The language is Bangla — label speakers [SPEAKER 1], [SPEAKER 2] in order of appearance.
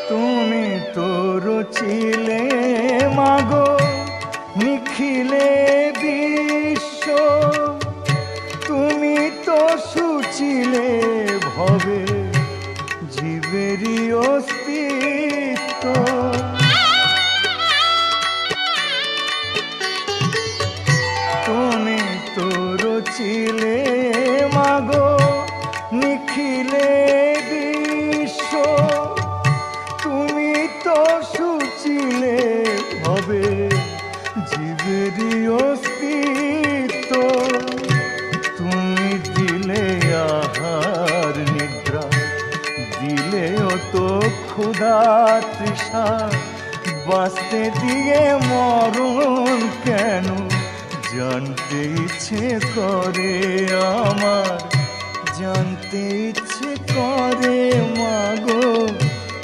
[SPEAKER 1] তুমি তো রচিলে মাগো নিখিলে বিশ্ব, তুমি তো সুচিলে ভবে জীবেরই অস্তিত্ব। তুমি তো রচিলে মাগো নিখিলে বিশ্ব, তুমি তো সুচিলে হবে জীবেরই অস্তিত্ব। তুমি দিলে আহার নিদ্রা, দিলেও তো ক্ষুধা তৃষা, বাঁচতে দিয়ে মরণ কেন জানতে ইচ্ছে করে আমার, জানতে ইচ্ছে করে মাগো।